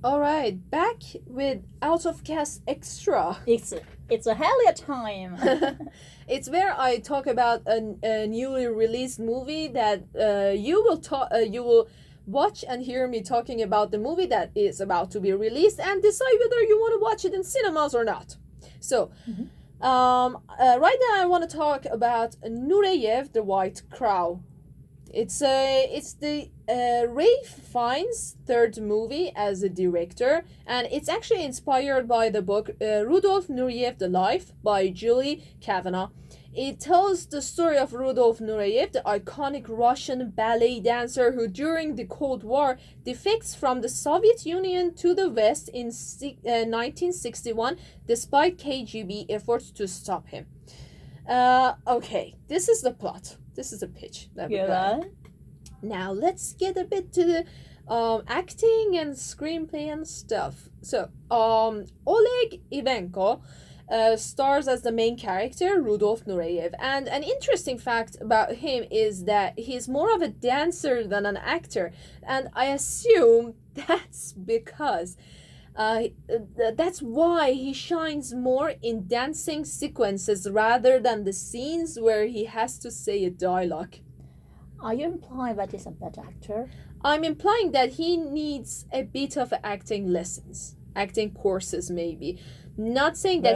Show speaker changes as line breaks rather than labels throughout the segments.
All right, back with Out of Cast Extra.
It's a hell of a time.
It's where I talk about a newly released movie that you will watch and hear me talking about the movie that is about to be released and decide whether you want to watch it in cinemas or not. So, right now I want to talk about Nureyev the White Crow. It's the Ralph Fiennes' third movie as a director, and it's actually inspired by the book Rudolf Nureyev the Life by Julie Kavanaugh. It tells the story of Rudolf Nureyev, the iconic Russian ballet dancer who during the Cold War defects from the Soviet Union to the West in 1961 despite KGB efforts to stop him. Okay, this is the plot. This is a pitch that we got. Now let's get a bit to the acting and screenplay and stuff. So, Oleg Ivanko stars as the main character, Rudolf Nureyev. And an interesting fact about him is that he's more of a dancer than an actor. And I assume that's because that's why he shines more in dancing sequences rather than the scenes where he has to say a dialogue.
Are you implying that he's a bad actor?
I'm implying that he needs a bit of acting lessons, acting courses maybe. Not saying that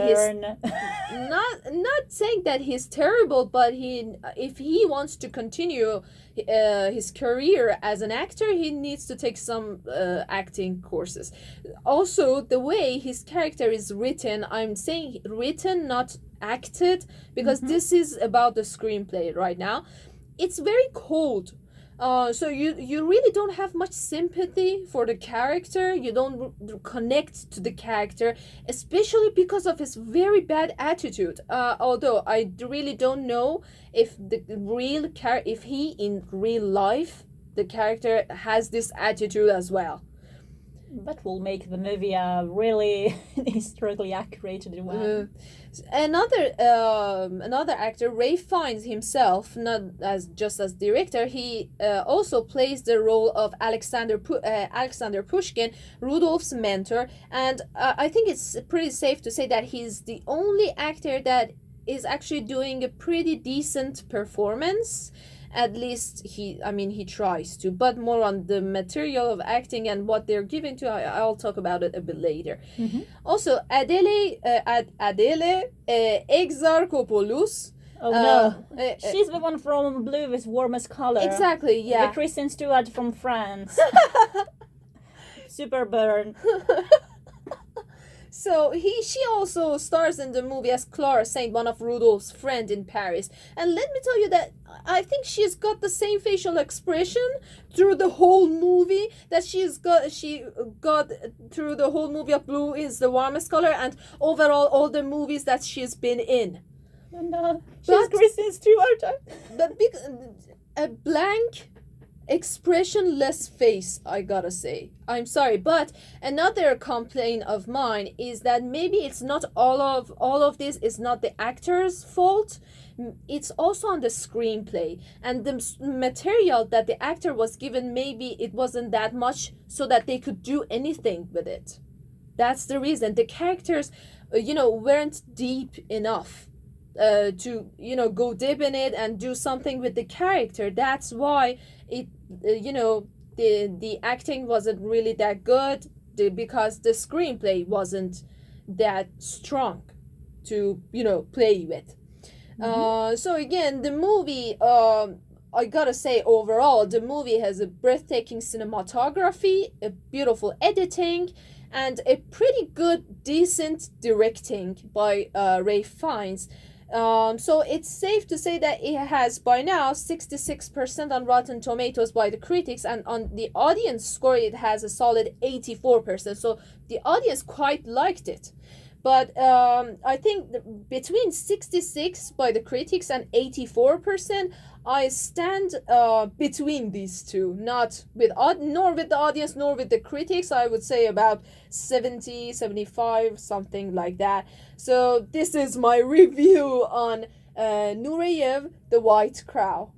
not saying that he's terrible, but if he wants to continue his career as an actor, he needs to take some acting courses. Also, the way his character is written, I'm saying written, not acted, because this is about the screenplay right now. It's very cold. So you really don't have much sympathy for the character. You don't connect to the character, especially because of his very bad attitude. Although I really don't know if if he in real life the character has this attitude as well.
That will make the movie really historically accurate one.
Another actor, Ralph Fiennes himself, not as just as director, he also plays the role of Alexander Pushkin, Rudolph's mentor, and I think it's pretty safe to say that he's the only actor that is actually doing a pretty decent performance. At least he tries to, but more on the material of acting and what they're giving to. I'll talk about it a bit later. Also, Adele Exarchopoulos.
Oh no, she's the one from Blue is Warmest Color.
Exactly, yeah.
The Kristen Stewart from France. Super burn.
So she also stars in the movie as Clara Saint, one of Rudolph's friend in Paris. And let me tell you that I think she's got the same facial expression through the whole movie that she got through the whole movie of Blue is the Warmest Color and overall all the movies that she's been in.
No, she's Kristen Stewart.
But a blank expressionless face, I gotta say. I'm sorry, but another complaint of mine is that maybe it's not all of this is not the actor's fault. It's also on the screenplay and the material that the actor was given. Maybe it wasn't that much so that they could do anything with it. That's the reason the characters, weren't deep enough to go deep in it and do something with the character. That's why it the acting wasn't really that good because the screenplay wasn't that strong to play with. So again, the movie, I gotta say, overall the movie has a breathtaking cinematography, a beautiful editing, and a pretty good decent directing by Ralph Fiennes. So it's safe to say that it has by now 66% on Rotten Tomatoes by the critics, and on the audience score it has a solid 84%. So the audience quite liked it. But I think between 66 by the critics and 84%, I stand between these two, not with nor with the audience nor with the critics. I would say about 70, 75, something like that. So this is my review on Nureyev the White Crow.